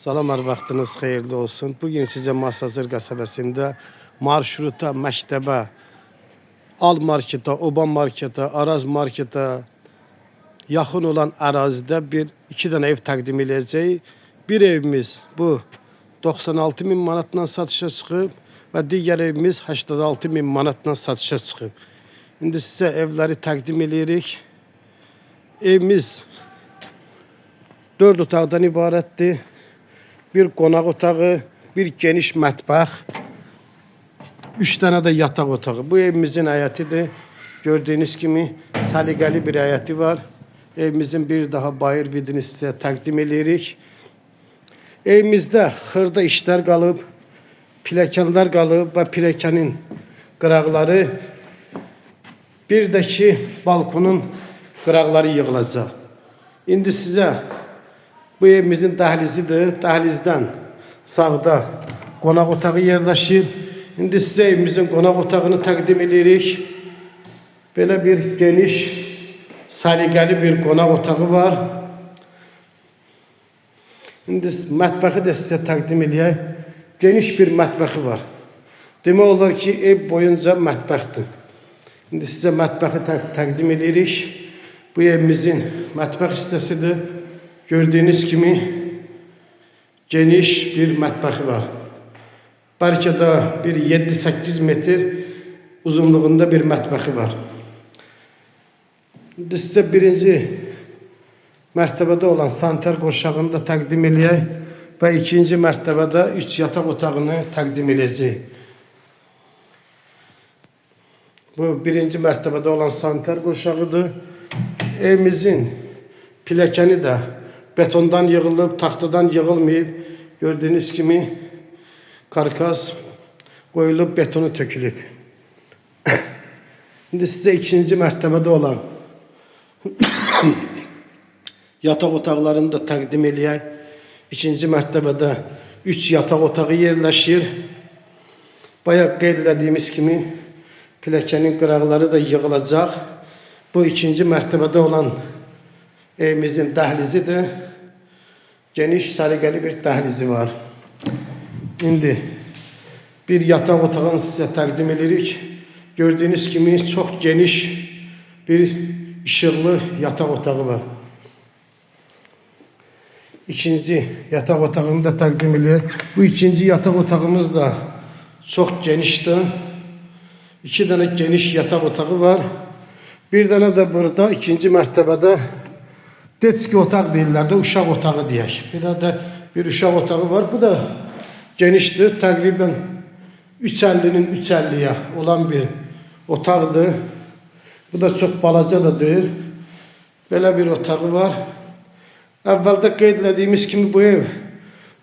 Salamlar, vaxtınız xeyirli olsun. Bugün sizə Masazır qəsəbəsində marşruta, məktəbə, Al marketa, Oban marketa, Araz marketa yaxın olan ərazidə iki dənə ev təqdim edəcəyik. Bir evimiz bu 96.000 manatla satışa çıxıb və digər evimiz 86.000 manatla satışa çıxıb. İndi sizə evləri təqdim edirik. Evimiz 4 otaqdan ibarətdir. Bir qonaq otağı, bir geniş mətbəx, 3 dənə də yataq otağı. Bu evimizin həyətidir. Gördüyünüz kimi səliqəli bir həyəti var. Evimizin bir daha bayır vidini sizə təqdim edirik. Evimizdə xırda işlər qalıb, pilləkənlər qalıb və pilləkənin qıraqları, bir də ki balkonun qıraqları yığılacaq. İndi sizə bu evimizin dəhlizidir. Dəhlizdən sağda qonaq otağı yerləşir. İndi sizə evimizin qonaq otağını təqdim edirik. Belə bir geniş, səliqəli bir qonaq otağı var. İndi mətbəxi də sizə təqdim edək. Geniş bir mətbəxi var. Demək olar ki, ev boyunca mətbəxdir. İndi sizə mətbəxi təqdim edirik. Bu evimizin mətbəx hissəsidir. Gördüyünüz kimi geniş bir mətbəxi var. Bəlkə də bir 7-8 metr uzunluğunda bir mətbəxi var. İndi sizə birinci mərtəbədə olan sanitar qurşağını da təqdim edək və ikinci mərtəbədə 3 yataq otağını təqdim edəcək. Bu birinci mərtəbədə olan sanitar qurşağıdır. Evimizin pilləkəni də betondan yığılıb, taxtadan yığılmayıb. Gördüyünüz kimi karkas qoyulub, betonu tökülüb. İndi sizə ikinci mərtəbədə olan yataq otaqlarını da təqdim edək. İkinci mərtəbədə 3 yataq otağı yerləşir. Bayaq qeyd etdiyimiz kimi pilləkənin qıraqları da yığılacaq. Bu ikinci mərtəbədə olan evimizin dəhlizidir. Geniş, səliqəli bir dəhlizi var. İndi bir yataq otağını sizə təqdim edirik. Gördüyünüz kimi çox geniş bir işıqlı yataq otağı var. İkinci yataq otağını da təqdim edirik. Bu ikinci yataq otağımız da çox genişdir. 2 dənə geniş yataq otağı var. Bir dənə də burada ikinci mərtəbədə detski otaq deyirlər də, uşaq otağı deyək. Bir də bir uşaq otağı var. Bu da genişdir. Təqribən 3.50-nin 3.50-yə olan bir otaqdır. Bu da çox balaca da deyil. Belə bir otağı var. Əvvəldə qeyd etdiyimiz kimi bu ev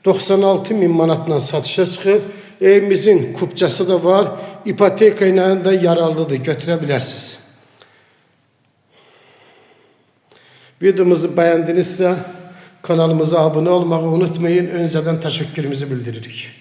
96.000 manatla satışa çıxıb. Evimizin kubçası da var. İpoteka ilə də yararlıdır. Götürə bilərsiniz. Videomuzu bəyəndinizsə kanalımıza abunə olmağı unutmayın. Öncədən təşəkkürümüzü bildiririk.